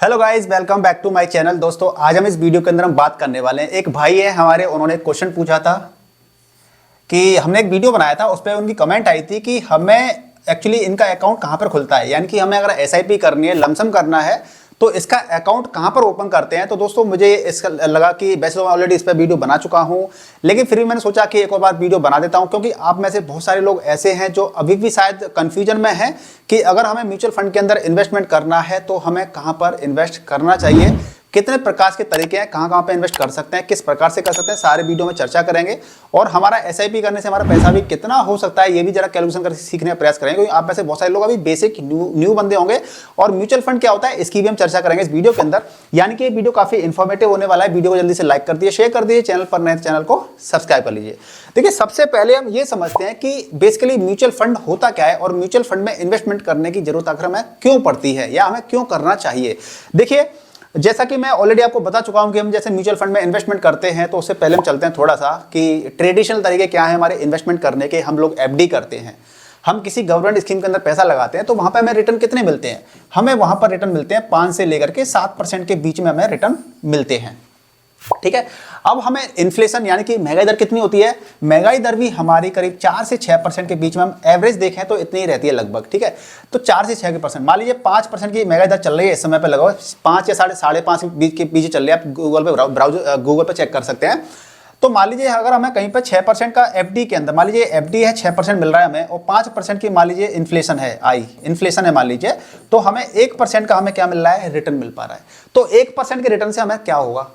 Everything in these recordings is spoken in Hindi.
Hello guys, welcome back to my channel. दोस्तों, आज हम इस वीडियो के अंदर हम बात करने वाले हैं। एक भाई है हमारे, उन्होंने एक क्वेश्चन पूछा था कि हमने एक वीडियो बनाया था, उस पर उनकी कमेंट आई थी कि हमें एक्चुअली इनका अकाउंट कहाँ पर खुलता है, यानी कि हमें अगर एसआईपी करनी है, लमसम करना है, तो इसका अकाउंट कहाँ पर ओपन करते हैं। तो दोस्तों, मुझे इसका लगा कि वैसे तो मैं ऑलरेडी इस पर वीडियो बना चुका हूँ, लेकिन फिर भी मैंने सोचा कि एक और बार वीडियो बना देता हूँ, क्योंकि आप में से बहुत सारे लोग ऐसे हैं जो अभी भी शायद कंफ्यूजन में हैं कि अगर हमें म्यूचुअल फंड के अंदर इन्वेस्टमेंट करना है तो हमें कहाँ पर इन्वेस्ट करना चाहिए, कितने प्रकार के तरीके हैं, कहाँ पे इन्वेस्ट कर सकते हैं, किस प्रकार से कर सकते हैं, सारे वीडियो में चर्चा करेंगे। और हमारा एसआईपी करने से हमारा पैसा भी कितना हो सकता है, ये भी जरा कैलकुलेशन करके सीखने का प्रयास करेंगे, क्योंकि आप में से बहुत सारे लोग अभी बेसिक न्यू बंदे होंगे और म्यूचुअल फंड क्या होता है इसकी भी हम चर्चा करेंगे इस वीडियो के अंदर। यानी कि ये वीडियो काफी इन्फॉर्मेटिव होने वाला है। वीडियो को जल्दी से लाइक कर दिए, शेयर कर दिए, चैनल पर नए चैनल को सब्सक्राइब कर लीजिए। देखिए, सबसे पहले हम ये समझते हैं कि बेसिकली म्यूचुअल फंड होता क्या है और म्यूचुअल फंड में इन्वेस्टमेंट करने की जरूरत आखिर हमें क्यों पड़ती है या हमें क्यों करना चाहिए। देखिए, जैसा कि मैं ऑलरेडी आपको बता चुका हूं कि हम जैसे म्यूचुअल फंड में इन्वेस्टमेंट करते हैं, तो उससे पहले हम चलते हैं थोड़ा सा कि ट्रेडिशनल तरीके क्या है हमारे इन्वेस्टमेंट करने के। हम लोग एफडी करते हैं, हम किसी गवर्नमेंट स्कीम के अंदर पैसा लगाते हैं, तो वहां पे हमें रिटर्न कितने मिलते हैं? हमें वहां पर रिटर्न मिलते हैं 5 से लेकर के 7% के बीच में हमें रिटर्न मिलते हैं। ठीक है। अब हमें इन्फ्लेशन यानी कि महंगाई दर कितनी होती है? महंगाई दर भी हमारी करीब 4 से 6% के बीच में हम एवरेज देखें तो इतनी ही रहती है लगभग। ठीक है, तो 4 से 6%, मान लीजिए 5% की महंगाई दर चल रही है इस समय पे, लगभग 5 या 5.5 के बीच चल रही है। आप गूगल पे चेक कर सकते हैं। तो मान लीजिए अगर हमें कहीं पर 6% का एफडी के अंदर, मान लीजिए एफडी है 6% मिल रहा है हमें, और 5% की मान लीजिए इन्फ्लेशन है, इन्फ्लेशन है मान लीजिए, तो हमें 1% का हमें क्या मिल रहा है? रिटर्न मिल पा रहा है। तो 1% के रिटर्न से हमें क्या होगा?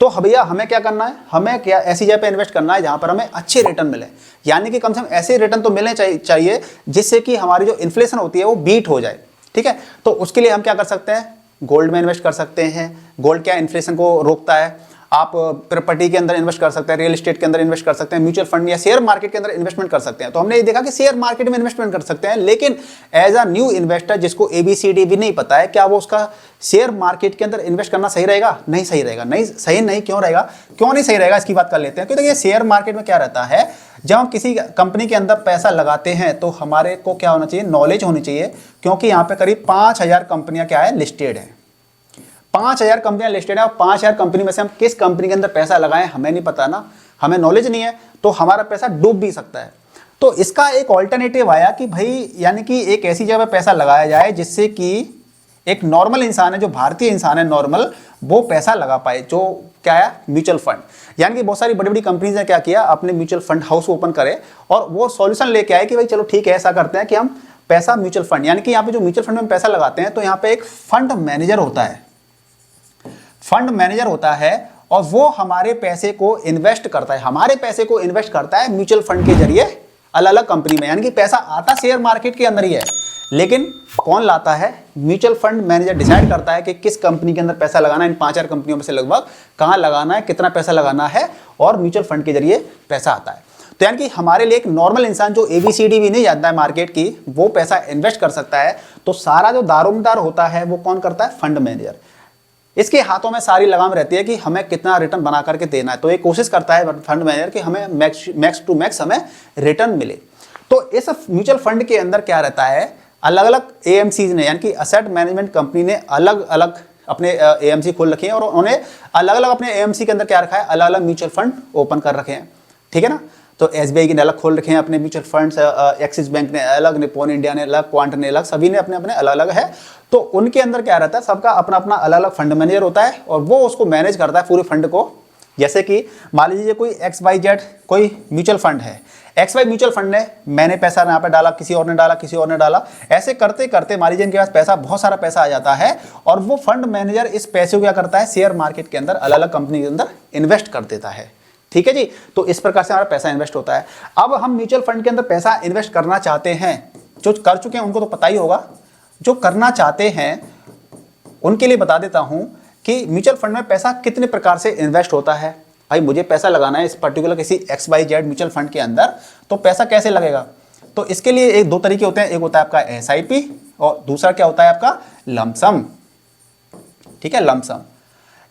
तो भैया हमें क्या करना है? हमें क्या ऐसी जगह पे इन्वेस्ट करना है जहां पर हमें अच्छे रिटर्न मिले, यानी कि कम से कम ऐसे रिटर्न तो मिलने चाहिए जिससे कि हमारी जो इन्फ्लेशन होती है वो बीट हो जाए। ठीक है, तो उसके लिए हम क्या कर सकते हैं? गोल्ड में इन्वेस्ट कर सकते हैं। गोल्ड क्या इन्फ्लेशन को रोकता है। आप प्रॉपर्टी के अंदर इन्वेस्ट कर सकते हैं, रियल एस्टेट के अंदर इन्वेस्ट कर सकते हैं, म्यूचुअल फंड या शेयर मार्केट के अंदर इन्वेस्टमेंट कर सकते हैं। तो हमने ये देखा कि शेयर मार्केट में इन्वेस्टमेंट कर सकते हैं, लेकिन एज अ न्यू इन्वेस्टर जिसको ABCD भी नहीं पता है, क्या वो उसका शेयर मार्केट के अंदर इन्वेस्ट करना सही रहेगा? नहीं सही रहेगा। नहीं सही नहीं क्यों रहेगा? क्यों नहीं सही रहेगा इसकी बात कर लेते हैं। क्योंकि शेयर मार्केट में क्या रहता है, जब हम किसी कंपनी के अंदर पैसा लगाते हैं तो हमारे को क्या होना चाहिए? नॉलेज होनी चाहिए, क्योंकि यहाँ पे करीब 5000 कंपनियां क्या है? लिस्टेड है। 5000 कंपनियां लिस्टेड है और 5000 कंपनी में से हम किस कंपनी के अंदर पैसा लगाएं हमें नहीं पता ना, हमें नॉलेज नहीं है, तो हमारा पैसा डूब भी सकता है। तो इसका एक ऑल्टरनेटिव आया कि भाई, यानी कि एक ऐसी जगह पे पैसा लगाया जाए जिससे कि एक नॉर्मल इंसान है, जो भारतीय इंसान है नॉर्मल, वो पैसा लगा पाए। जो क्या है? Mutual fund. यानी कि बहुत सारी बड़ी बड़ी कंपनीज ने क्या किया, अपने म्यूचुअल फंड हाउस ओपन करे और वो सॉल्यूशन लेके आए कि भाई चलो ठीक है, ऐसा करते हैं कि हम पैसा म्यूचुअल फंड, यानी कि यहाँ पे जो म्यूचुअल फंड में पैसा लगाते हैं तो यहाँ पे एक फंड मैनेजर होता है, फंड मैनेजर होता है और वो हमारे पैसे को इन्वेस्ट करता है, हमारे पैसे को इन्वेस्ट करता है म्यूचुअल फंड के जरिए अलग अलग कंपनी में। यानी कि पैसा आता शेयर मार्केट के अंदर ही है, लेकिन कौन लाता है? म्यूचुअल फंड मैनेजर डिसाइड करता है कि किस कंपनी के अंदर पैसा लगाना है, इन 5-4 कंपनियों में से लगभग कहां लगाना है, कितना पैसा लगाना है, और म्यूचुअल फंड के जरिए पैसा आता है। तो यानी कि हमारे लिए एक नॉर्मल इंसान जो ABCD भी नहीं जानता है मार्केट की, वो पैसा इन्वेस्ट कर सकता है। तो सारा जो दारोमदार होता है वो कौन करता है? Fund manager. इसके हाथों में सारी लगाम रहती है कि हमें कितना रिटर्न बना करके देना है। तो ये कोशिश करता है फंड मैनेजर कि हमें मैक्स टू मैक्स हमें रिटर्न मिले। तो इस म्यूचुअल फंड के अंदर क्या रहता है, अलग अलग AMCs ने, यानी कि असेट मैनेजमेंट कंपनी ने अलग अलग अपने AMC खोल रखे हैं और उन्होंने अलग अलग अपने AMC के अंदर क्या रखा है? अलग अलग म्यूचुअल फंड ओपन कर रखे हैं। ठीक है ना। तो SBI ने अलग खोल रखे हैं अपने म्यूचुअल फंड्स, एक्सिस बैंक ने अलग, निप्पॉन इंडिया ने अलग, क्वांट ने अलग, सभी ने अपने अपने अलग अलग है। तो उनके अंदर क्या रहता है? सबका अपना अपना अलग अलग फंड मैनेजर होता है और वो उसको मैनेज करता है पूरे फंड को। जैसे कि मान लीजिए कोई XYZ कोई म्यूचुअल फंड है, XY म्यूचुअल फंड ने, मैंने पैसा यहाँ पे डाला, किसी और ने डाला, किसी और ने डाला, ऐसे करते करते मान लीजिए इनके पास पैसा, बहुत सारा पैसा आ जाता है और वो फंड मैनेजर इस पैसे को क्या करता है? शेयर मार्केट के अंदर अलग अलग कंपनी के अंदर इन्वेस्ट कर देता है। ठीक है जी। तो इस प्रकार से हमारा पैसा इन्वेस्ट होता है। अब हम म्यूचुअल फंड के अंदर पैसा इन्वेस्ट करना चाहते हैं, जो कर चुके हैं उनको तो पता ही होगा, जो करना चाहते हैं उनके लिए बता देता हूं कि म्यूचुअल फंड में पैसा कितने प्रकार से इन्वेस्ट होता है। भाई मुझे पैसा लगाना है इस पर्टिकुलर किसी XYZ म्यूचुअल फंड के अंदर, तो पैसा कैसे लगेगा? तो इसके लिए एक दो तरीके होते हैं, एक होता है आपका SIP और दूसरा क्या होता है आपका? लमसम। ठीक है, लमसम।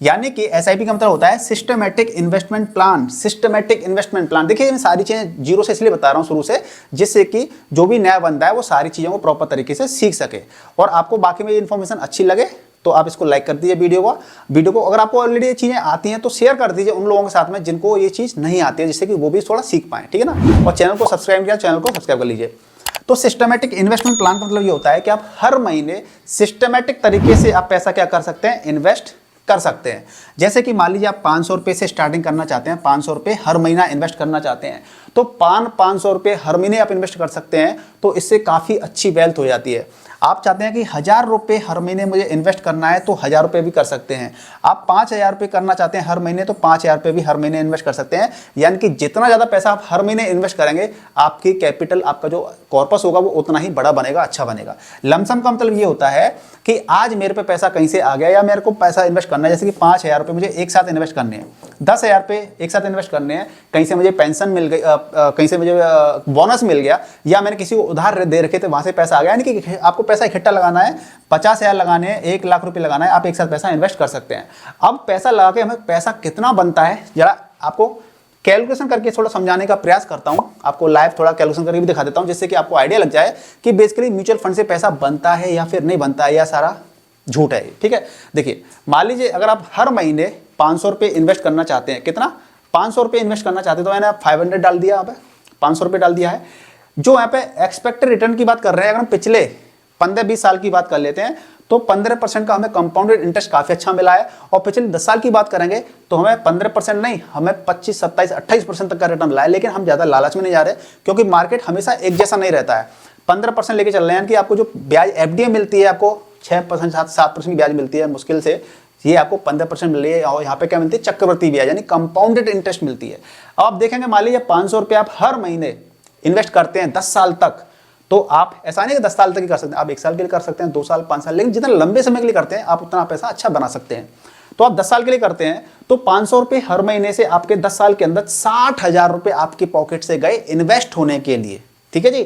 यानी कि SIP का मतलब होता है systematic investment plan. Systematic investment plan, देखिए मैं सारी चीजें जीरो से इसलिए बता रहा हूं शुरू से, जिससे कि जो भी नया बंदा है वो सारी चीजों को प्रॉपर तरीके से सीख सके और आपको बाकी में इन्फॉर्मेशन अच्छी लगे तो आप इसको लाइक कर दीजिए वीडियो को। अगर आपको ऑलरेडी ये चीज़ें आती हैं तो शेयर कर दीजिए उन लोगों के साथ में जिनको ये चीज़ नहीं आती है, जिससे कि वो भी थोड़ा सीख पाएँ, ठीक है ना। और चैनल को सब्सक्राइब कर लीजिए। तो सिस्टमेटिक इन्वेस्टमेंट प्लान का मतलब ये होता है कि आप हर महीने सिस्टमेटिक तरीके से आप पैसा क्या कर सकते हैं, इन्वेस्ट कर सकते हैं। जैसे कि मान लीजिए आप 500 रुपये से स्टार्टिंग करना चाहते हैं, 500 रुपये हर महीना इन्वेस्ट करना चाहते हैं, तो 500 रुपये हर महीने आप इन्वेस्ट कर सकते हैं। तो इससे काफ़ी अच्छी वेल्थ हो जाती है। आप चाहते हैं कि 1000 रुपये हर महीने मुझे इन्वेस्ट करना है, तो 1000 रुपये भी कर सकते हैं। आप 5000 रुपये करना चाहते हैं हर महीने, तो 5000 रुपये भी हर महीने इन्वेस्ट कर सकते हैं। यानी कि जितना ज़्यादा पैसा आप हर महीने इन्वेस्ट करेंगे, आपकी कैपिटल, आपका जो कॉर्पस होगा वो उतना ही बड़ा बनेगा, अच्छा बनेगा। लमसम का मतलब ये होता है कि आज मेरे पे पैसा कहीं से आ गया या मेरे को पैसा इन्वेस्ट करना है, जैसे कि 5000 रुपये मुझे एक साथ इन्वेस्ट करने हैं, 10,000 रुपये एक साथ इन्वेस्ट करने हैं, कहीं से मुझे पेंशन मिल गई, कहीं से मुझे बोनस मिल गया, या मैंने किसी को उधार दे रखे थे वहाँ से पैसा आ गया। यानी कि आपको पैसा इकट्ठा लगाना है, 50,000 लगाने हैं, 1 लाख रुपये लगाना है, आप एक साथ पैसा इन्वेस्ट कर सकते हैं। अब पैसा लगा के हमें पैसा कितना बनता है, जरा आपको कैलकुलेशन करके थोड़ा समझाने का प्रयास करता हूं। आपको लाइव थोड़ा कैलकुलेशन करके भी दिखा देता हूं, जिससे कि आपको आइडिया लग जाए कि बेसिकली म्यूचुअल फंड से पैसा बनता है या फिर नहीं बनता है, या सारा झूठ है, ठीक है। देखिए, मान लीजिए अगर आप हर महीने 500 रुपये इन्वेस्ट करना चाहते हैं, कितना, 500 रुपये इन्वेस्ट करना चाहते हैं, तो मैंने 500 डाल दिया, यहाँ पे 500 रुपये डाल दिया है। जो यहाँ पे एक्सपेक्टेड रिटर्न की बात कर रहे हैं, अगर हम पिछले 15-20 साल की बात कर लेते हैं, तो 15% का हमें कंपाउंडेड इंटरेस्ट काफी अच्छा मिला है। और पिछले 10 साल की बात करेंगे तो हमें 15% नहीं, हमें 25, 27, 28% तक का रिटर्न मिला है। लेकिन हम ज्यादा लालच में नहीं जा रहे, क्योंकि मार्केट हमेशा एक जैसा नहीं रहता है। 15% लेके चल रहे हैं कि आपको जो ब्याज एफडी मिलती है, आपको 6%, 7% की ब्याज मिलती है मुश्किल से, ये आपको 15% मिल रही है। और यहाँ पे क्या मिलती है, चक्रवृद्धि ब्याज, यानी कंपाउंडेड इंटरेस्ट मिलती है। अब आप देखेंगे, मान लीजिए 500 रुपये आप हर महीने इन्वेस्ट करते हैं 10 साल तक, तो आप ऐसा नहीं कि 10 साल तक ही कर सकते हैं, आप 1 साल के लिए कर सकते हैं, 2 साल, 5 साल, लेकिन जितना लंबे समय के लिए करते हैं आप उतना पैसा अच्छा बना सकते हैं। तो आप 10 साल के लिए करते हैं तो 500 रुपये हर महीने से आपके 10 साल के अंदर 60,000 रुपये आपकी पॉकेट से गए इन्वेस्ट होने के लिए, ठीक है जी।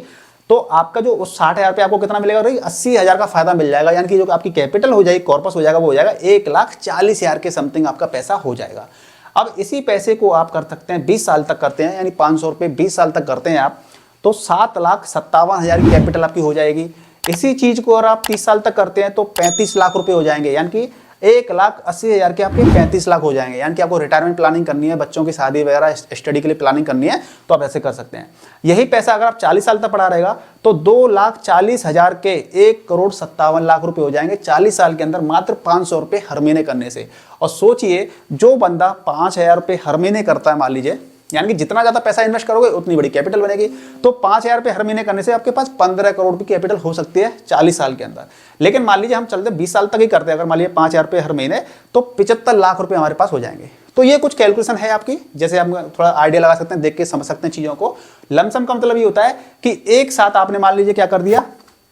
तो आपका जो उस 60,000 रुपये आपको कितना मिलेगा, 80,000 का फायदा मिल जाएगा। यानी कि जो आपकी कैपिटल हो जाएगी, कॉर्पस हो जाएगा, वो हो जाएगा 1,40,000 के समथिंग आपका पैसा हो जाएगा। अब इसी पैसे को आप कर सकते हैं 20 साल तक करते हैं, यानी 500 रुपये 20 साल तक करते हैं आप, तो 7,57,000 की कैपिटल आपकी हो जाएगी। इसी चीज को अगर आप 30 साल तक करते हैं तो 35 लाख रुपए हो जाएंगे, यानी कि 1,80,000 के आपके 35 लाख हो जाएंगे। यानी कि आपको रिटायरमेंट प्लानिंग करनी है, बच्चों की शादी वगैरह स्टडी के लिए प्लानिंग करनी है, तो आप ऐसे कर सकते हैं। यही पैसा अगर आप 40 साल तक पड़ा रहेगा तो 2,40,000 के 1,57,00,000 रुपए हो जाएंगे 40 साल के अंदर, मात्र 500 रुपये हर महीने करने से। और सोचिए, जो बंदा 5,000 रुपये हर महीने करता है, मान लीजिए, यानी कि जितना ज्यादा पैसा इन्वेस्ट करोगे उतनी बड़ी कैपिटल बनेगी। तो 5,000 रुपये हर महीने करने से आपके पास 15 करोड़ की कैपिटल हो सकती है 40 साल के अंदर। लेकिन मान लीजिए हम चलते 20 साल तक ही करते हैं, अगर मान लीजिए 5,000 रुपये हर महीने, तो 75 लाख रुपए हमारे पास हो जाएंगे। तो ये कुछ कैलकुलेशन है आपकी, जैसे आप थोड़ा आइडिया लगा सकते हैं, देख के समझ सकते हैं चीजों को। लमसम का मतलब ये होता है कि एक साथ आपने मान लीजिए क्या कर दिया,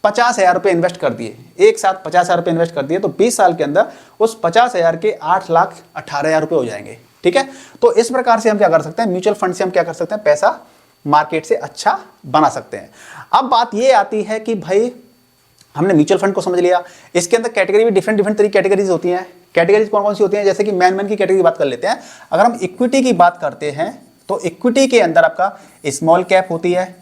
50,000 रुपये इन्वेस्ट कर दिए, एक साथ 50,000 रुपये इन्वेस्ट कर दिए, तो 20 साल के अंदर उस 50,000 के 8,18,000 रुपये हो जाएंगे, ठीक है। तो इस प्रकार से हम क्या कर सकते हैं, म्यूचुअल फंड से हम क्या कर सकते हैं, पैसा मार्केट से अच्छा बना सकते हैं। अब बात ये आती है कि भाई हमने म्यूचुअल फंड को समझ लिया, इसके अंदर कैटेगरी भी डिफरेंट तरीके की कैटेगरीज होती हैं। कैटेगरीज कौन कौन सी होती हैं, जैसे कि मैन की कैटेगरी बात कर लेते हैं। अगर हम इक्विटी की बात करते हैं तो इक्विटी के अंदर आपका स्मॉल कैप होती है।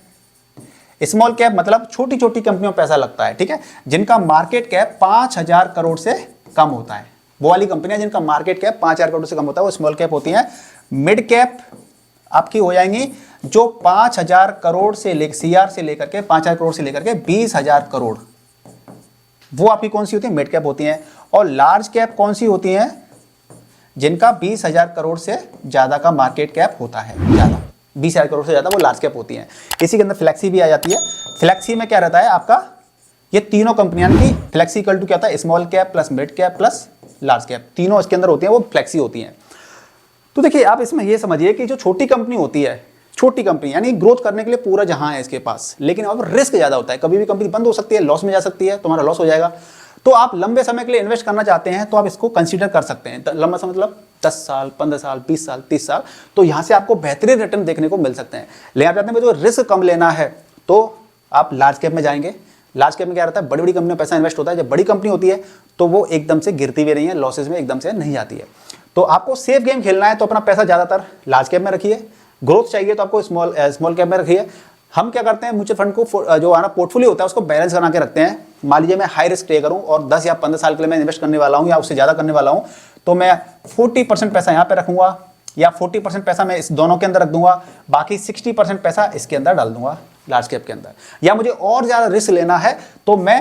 स्मॉल कैप मतलब छोटी छोटी कंपनियों में पैसा लगता है, ठीक है, जिनका मार्केट कैप 5,000 करोड़ से कम होता है। वो वाली कंपनियां जिनका मार्केट कैप 5,000 करोड़ से कम होता है वो स्मॉल कैप होती हैं। मिड कैप आपकी हो जाएंगी जो 5,000 करोड़ से सीआर से लेकर के 5,000 करोड़ से लेकर के 20,000 करोड़, वो आपकी कौन सी होती है, मिड कैप होती हैं। और लार्ज कैप कौन सी होती हैं, जिनका 20,000 करोड़ से ज्यादा का मार्केट कैप होता है, ज्यादा 20,000 करोड़ से ज्यादा, वो लार्ज कैप होती हैं। इसी के अंदर फ्लेक्सी भी आ जाती है। फ्लेक्सी में क्या रहता है आपका, ये तीनों कंपनियां की फ्लेक्सी इक्वल टू क्या होता है, small cap plus mid cap plus large cap, तीनों इसके अंदर होती हैं, वो फ्लेक्सी होती हैं। तो देखिए, आप इसमें ये समझिए कि जो छोटी कंपनी होती है, छोटी कंपनी यानी ग्रोथ करने के लिए पूरा जहां है इसके पास, लेकिन अब रिस्क ज्यादा होता है, कभी भी कंपनी बंद हो सकती है, लॉस में जा सकती है, तुम्हारा लॉस हो जाएगा। तो आप लंबे समय के लिए इन्वेस्ट करना चाहते हैं तो आप इसको कंसीडर कर सकते हैं। लंबा समय मतलब 10 साल, 15 साल, 20 साल, 30 साल, तो यहां से आपको बेहतरीन रिटर्न देखने को मिल सकते हैं। लेकिन आप चाहते हैं जो रिस्क कम लेना है तो आप लार्ज कैप में जाएंगे। लार्ज कैप में क्या रहता है, बड़ी बड़ी कंपनी में पैसा इन्वेस्ट होता है। जब बड़ी कंपनी होती है तो वो एकदम से गिरती भी नहीं है, लॉसेज में एकदम से नहीं जाती है। तो आपको सेफ गेम खेलना है तो अपना पैसा ज्यादातर लार्ज कैप में रखिए। ग्रोथ चाहिए तो आपको स्मॉल कैप में रखिए। हम क्या करते हैं, म्यूचुअल फंड को जो हमारा पोर्टफोलियो होता है उसको बैलेंस बना के रखते हैं। मान लीजिए मैं हाई रिस्क टेकर हूँ और 10 या 15 साल के लिए मैं इन्वेस्ट करने वाला हूँ या उससे ज़्यादा करने वाला हूँ, तो मैं 40% पैसा यहाँ पे रखूंगा या 40% पैसा मैं इस दोनों के अंदर रख दूंगा, बाकी 60% पैसा इसके अंदर डाल दूंगा लार्ज कैप के अंदर। या मुझे और ज़्यादा रिस्क लेना है तो मैं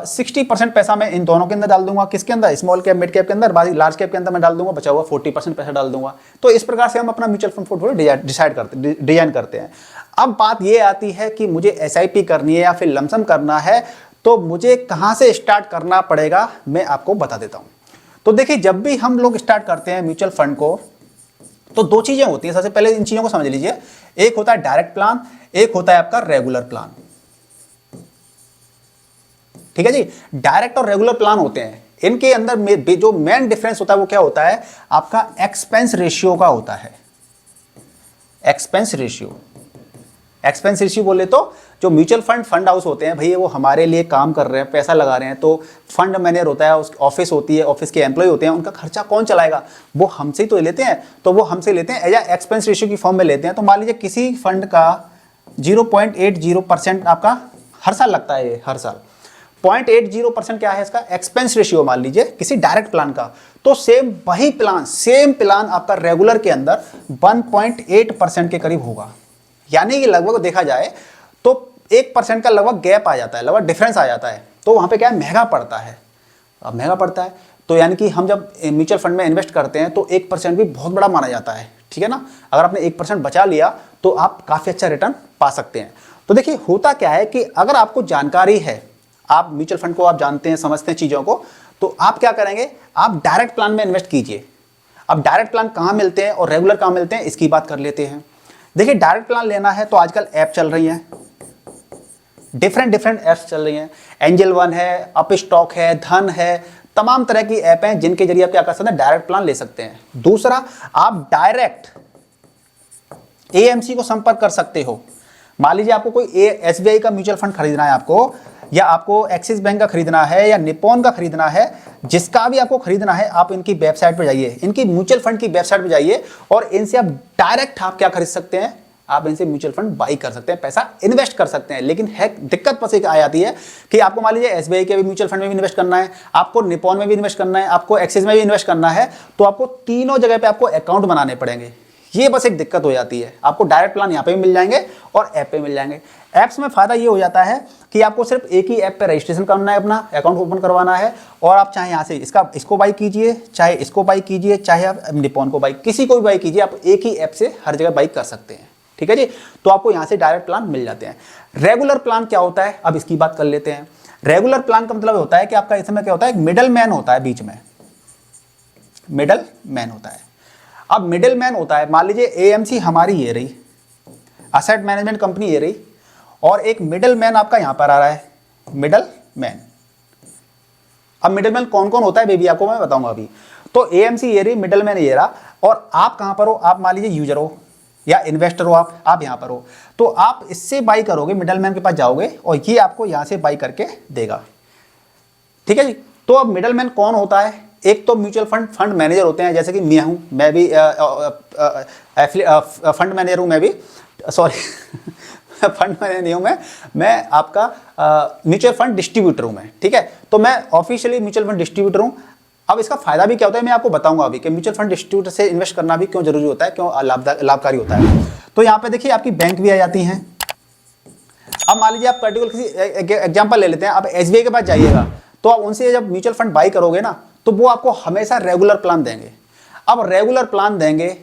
60% पैसा मैं इन दोनों के अंदर डाल दूंगा, किसके अंदर, स्मॉल कैप मिड कैप के अंदर, बाकी लार्ज कैप के अंदर मैं डाल दूंगा, बचा हुआ 40% पैसा डाल दूंगा। तो इस प्रकार से हम अपना म्यूचुअल फंड पोर्टफोलियो डिजाइन करते हैं। अब बात ये आती है कि मुझे SIP करनी है या फिर लमसम करना है, तो मुझे कहाँ से स्टार्ट करना पड़ेगा, मैं आपको बता देता हूँ। तो देखिए, जब भी हम लोग स्टार्ट करते हैं म्यूचुअल फंड को, तो दो चीजें होती हैं। सबसे पहले इन चीजों को समझ लीजिए, एक होता है डायरेक्ट प्लान, एक होता है आपका रेगुलर प्लान। ठीक है जी, डायरेक्ट और रेगुलर प्लान होते हैं, इनके अंदर जो मेन डिफरेंस होता है वो क्या होता है, आपका एक्सपेंस रेशियो का होता है। एक्सपेंस रेशियो बोले तो जो म्यूचुअल फंड हाउस होते हैं भैया, वो हमारे लिए काम कर रहे हैं, पैसा लगा रहे हैं, तो फंड मैनेजर होता है, उस ऑफिस होती है, ऑफिस के एम्प्लॉय होते हैं, उनका खर्चा कौन चलाएगा, वो हमसे ही तो लेते हैं। तो वो हमसे लेते हैं या एक्सपेंस रेशियो की फॉर्म में लेते हैं। तो मान लीजिए किसी फंड का 0.80% आपका हर साल लगता है, ये हर साल 0.80% क्या है इसका एक्सपेंस रेशियो मान लीजिए किसी डायरेक्ट प्लान का। तो सेम प्लान आपका रेगुलर के अंदर 1.8% के करीब होगा। यानी कि लगभग देखा जाए तो 1% का लगभग गैप आ जाता है, लगभग डिफरेंस आ जाता है। तो वहां पे क्या है, महंगा पड़ता है। अब महंगा पड़ता है तो यानी कि हम जब म्यूचुअल फंड में इन्वेस्ट करते हैं तो 1% भी बहुत बड़ा माना जाता है। ठीक है ना, अगर आपने 1% बचा लिया तो आप काफी अच्छा रिटर्न पा सकते हैं। तो देखिए, होता क्या है कि अगर आपको जानकारी है, आप म्यूचुअल फंड को आप जानते हैं, समझते हैं चीजों को, तो आप क्या करेंगे, आप डायरेक्ट प्लान में इन्वेस्ट कीजिए। अब डायरेक्ट प्लान कहां मिलते हैं और रेगुलर कहां मिलते हैं, इसकी बात कर लेते हैं। देखिए, डायरेक्ट प्लान लेना है तो आजकल ऐप चल रही हैं, डिफरेंट ऐप्स चल रही हैं। एंजल वन है, अप स्टॉक है, धन है, तमाम तरह की ऐप हैं जिनके जरिए आप क्या कर सकते हैं, डायरेक्ट प्लान ले सकते हैं। दूसरा, आप डायरेक्ट AMC को संपर्क कर सकते हो। मान लीजिए आपको कोई SBI का म्यूचुअल फंड खरीदना है आपको, या आपको एक्सिस बैंक का खरीदना है, या निप्पॉन का खरीदना है, जिसका भी आपको खरीदना है, आप इनकी वेबसाइट पर जाइए, इनकी म्यूचुअल फंड की वेबसाइट पर जाइए और इनसे आप डायरेक्ट आप क्या खरीद सकते हैं, आप इनसे म्यूचुअल फंड बाई कर सकते हैं, पैसा इन्वेस्ट कर सकते हैं। लेकिन है दिक्कत बस एक आ जाती है कि आपको मान लीजिए SBI के भी म्यूचुअल फंड में भी इन्वेस्ट करना है, आपको निप्पॉन में भी इन्वेस्ट करना है, आपको एक्सिस में भी इन्वेस्ट करना है, तो आपको तीनों जगह पे आपको अकाउंट बनाने पड़ेंगे। ये बस एक दिक्कत हो जाती है। आपको डायरेक्ट प्लान यहाँ पे भी मिल जाएंगे और ऐप पे मिल जाएंगे। ऐप्स में फायदा ये हो जाता है कि आपको सिर्फ एक ही ऐप पे रजिस्ट्रेशन करना है, अपना अकाउंट ओपन करवाना है, और आप चाहे यहाँ से इसको बाई कीजिए, चाहे इसको बाई कीजिए, चाहे आप निप्पॉन को बाई, किसी को भी बाई कीजिए, आप एक ही ऐप से हर जगह बाई कर सकते हैं। ठीक है जी, तो आपको यहाँ से डायरेक्ट प्लान मिल जाते हैं। रेगुलर प्लान क्या होता है, अब इसकी बात कर लेते हैं। रेगुलर प्लान का मतलब होता है कि आपका इसमें क्या होता है, एक मिडल मैन होता है, बीच में मिडल मैन होता है। अब मिडिल मैन होता है, मान लीजिए AMC हमारी ये रही, असेट मैनेजमेंट कंपनी ये रही, और एक मिडिल मैन आपका यहां पर आ रहा है, मिडिल मैन। अब मिडिल मैन कौन कौन होता है बेबी, आपको मैं बताऊंगा अभी। तो AMC ये रही, मिडिल मैन ये रहा, और आप कहां पर हो, आप मान लीजिए यूजर हो या इन्वेस्टर हो, आप यहां पर हो, तो आप इससे बाई करोगे, मिडिल मैन के पास जाओगे और ये आपको यहां से बाई करके देगा। ठीक है जी, तो अब मिडिल मैन कौन होता है, एक तो म्यूचुअल फंड मैनेजर होते हैं, जैसे कि मैं हूं, मैं भी फंड मैनेजर हूं, मैं भी सॉरी फंड मैनेजर नहीं हूं मैं आपका म्यूचुअल फंड डिस्ट्रीब्यूटर हूं मैं। ठीक है, तो मैं ऑफिशियली म्यूचुअल फंड डिस्ट्रीब्यूटर हूं। अब इसका फायदा भी क्या होता है, मैं आपको बताऊंगा अभी कि म्यूचुअल फंड डिस्ट्रीब्यूटर से इन्वेस्ट करना भी क्यों जरूरी होता है, क्यों लाभकारी होता है। तो यहाँ पे देखिए, आपकी बैंक भी आ जाती हैं। अब मान लीजिए आप पर्टिकुलर किसी एग्जाम्पल ले लेते हैं, आप SBI के पास जाइएगा, तो आप उनसे जब म्यूचुअल फंड बाई करोगे ना, तो वो आपको हमेशा रेगुलर प्लान देंगे। अब रेगुलर प्लान देंगे,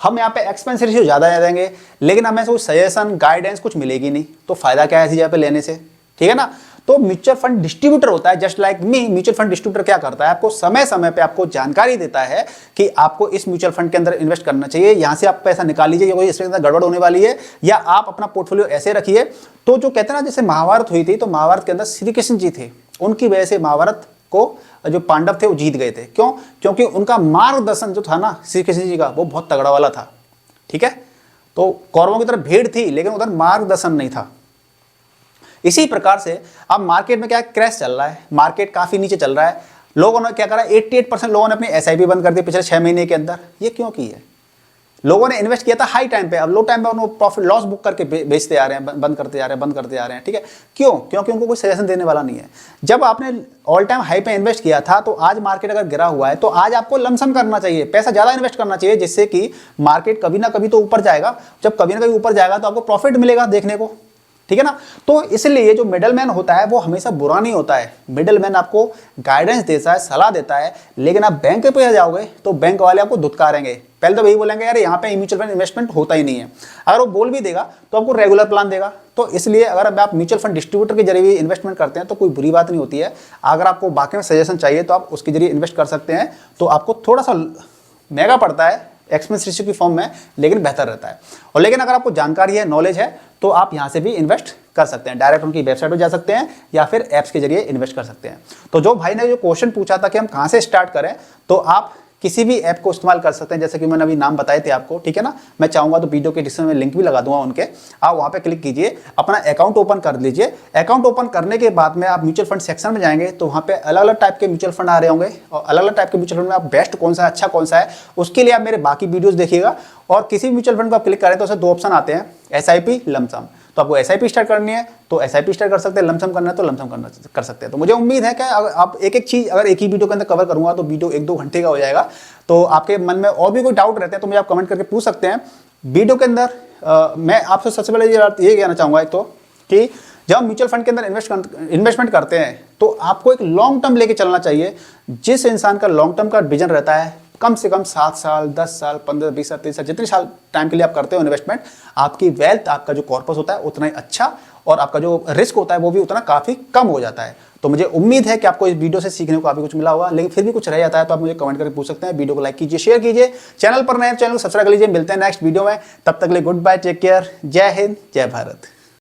हम यहाँ पे एक्सपेंस रेशियो ज़्यादा देंगे, लेकिन हमें कुछ सजेशन गाइडेंस कुछ मिलेगी नहीं। तो फायदा क्या है ऐसी जगह पे लेने से, ठीक है ना। तो म्यूचुअल फंड डिस्ट्रीब्यूटर होता है, just like me. Mutual fund distributor क्या करता है, आपको समय समय पे आपको जानकारी देता है कि आपको इस म्यूचुअल फंड के अंदर इन्वेस्ट करना चाहिए, यहाँ से आप पैसा निकाल लीजिए, कोई इसके अंदर गड़बड़ होने वाली है, या आप अपना पोर्टफोलियो ऐसे रखिए। तो जो कहते हैं ना, जैसे महाभारत हुई थी, तो महाभारत के अंदर श्री कृष्ण जी थे, उनकी वजह से महाभारत को जो पांडव थे वो जीत गए थे। क्यों? क्योंकि उनका मार्गदर्शन जो था ना श्री कृष्ण जी का, वो बहुत तगड़ा वाला था। ठीक है, तो कौरवों की तरफ भीड़ थी, लेकिन उधर मार्गदर्शन नहीं था। इसी प्रकार से अब मार्केट में क्या क्रैश चल रहा है, मार्केट काफी नीचे चल रहा है। लोगों ने क्या करा, 88% लोगों ने अपनी SIP बंद कर दी पिछले 6 महीने के अंदर। ये क्यों की है? लोगों ने इन्वेस्ट किया था हाई टाइम पे, अब लो टाइम पे उन्होंने प्रॉफिट लॉस बुक करके बेचते आ रहे हैं, बंद करते जा रहे हैं, बंद करते जा रहे हैं, ठीक है। क्यों? क्योंकि उनको कोई सजेशन देने वाला नहीं है। जब आपने ऑल टाइम हाई पे इन्वेस्ट किया था तो आज मार्केट अगर गिरा हुआ है तो आज आपको लमसम करना चाहिए, पैसा ज्यादा इन्वेस्ट करना चाहिए, जिससे कि मार्केट कभी ना कभी तो ऊपर जाएगा। जब कभी ना कभी ऊपर जाएगा तो आपको प्रॉफिट मिलेगा देखने को, ठीक है ना। तो इसलिए जो मिडल मैन होता है वो हमेशा बुरा नहीं होता है। मिडल मैन आपको गाइडेंस देता है, सलाह देता है, लेकिन आप बैंक पे जाओगे तो बैंक वाले आपको धुतकारेंगे। पहले तो वही बोलेंगे यार यहाँ पे म्यूचुअल फंड इन्वेस्टमेंट होता ही नहीं है। अगर वो बोल भी देगा तो आपको रेगुलर प्लान देगा। तो इसलिए अगर आप म्यूचुअल फंड डिस्ट्रीब्यूटर के जरिए इन्वेस्टमेंट करते हैं तो कोई बुरी बात नहीं होती है। अगर आपको बाकी में सजेशन चाहिए तो आप उसके जरिए इन्वेस्ट कर सकते हैं। तो आपको थोड़ा सा महंगा पड़ता है एक्सपेंस रेशियो की फॉर्म में, लेकिन बेहतर रहता है। और लेकिन अगर आपको जानकारी है, नॉलेज है, तो आप यहाँ से भी इन्वेस्ट कर सकते हैं। डायरेक्ट उनकी वेबसाइट पर जा सकते हैं या फिर ऐप्स के जरिए इन्वेस्ट कर सकते हैं। तो जो भाई ने जो क्वेश्चन पूछा था कि हम कहाँ से स्टार्ट करें, तो आप किसी भी ऐप को इस्तेमाल कर सकते हैं, जैसे कि मैंने अभी नाम बताए थे आपको, ठीक है ना। मैं चाहूँगा तो वीडियो के डिस्क्रिप्शन में लिंक भी लगा दूंगा उनके, आप वहाँ पे क्लिक कीजिए, अपना अकाउंट ओपन कर लीजिए। अकाउंट ओपन करने के बाद में आप म्यूचुअल फंड सेक्शन में जाएंगे तो वहाँ पे अलग अलग टाइप के म्यूचुअल फंड आ रहे होंगे, और अलग अलग टाइप के म्यूचुअल फंड में आप बेस्ट कौन सा है, अच्छा कौन सा है, उसके लिए आप मेरे बाकी वीडियोज़ देखिएगा। और किसी म्यूचुअल फंड को आप क्लिक करें तो उसमें 2 ऑप्शन आते हैं, SIP, लमसम। तो आपको SIP स्टार्ट करनी है तो SIP स्टार्ट कर सकते हैं, लमसम करना है तो लमसम करना कर सकते हैं। तो मुझे उम्मीद है कि अगर आप एक एक चीज़ अगर एक ही वीडियो के अंदर कवर करूंगा तो वीडियो 1-2 घंटे का हो जाएगा। तो आपके मन में और भी कोई डाउट रहते हैं तो मुझे आप कमेंट करके पूछ सकते हैं वीडियो के अंदर। मैं आपसे सबसे पहले ये कहना चाहूँगा एक तो कि जब हम म्यूचुअल फंड के अंदर इन्वेस्टमेंट करते हैं तो आपको एक लॉन्ग टर्म लेके चलना चाहिए। जिस इंसान का लॉन्ग टर्म का विजन रहता है, कम से कम 7 साल, 10 साल, 15, 20 साल, 30 साल, जितने साल टाइम के लिए आप करते हो इन्वेस्टमेंट, आपकी वेल्थ, आपका जो कॉर्पस होता है उतना ही अच्छा, और आपका जो रिस्क होता है वो भी उतना काफ़ी कम हो जाता है। तो मुझे उम्मीद है कि आपको इस वीडियो से सीखने को काफ़ी कुछ मिला होगा, लेकिन फिर भी कुछ रह जाता है तो आप मुझे कमेंट करके पूछ सकते हैं। वीडियो को लाइक कीजिए, शेयर कीजिए, चैनल पर नए चैनल को सब्सक्राइब कर लीजिए। मिलते हैं नेक्स्ट वीडियो में, तब तक के लिए गुड बाय, टेक केयर, जय हिंद, जय भारत।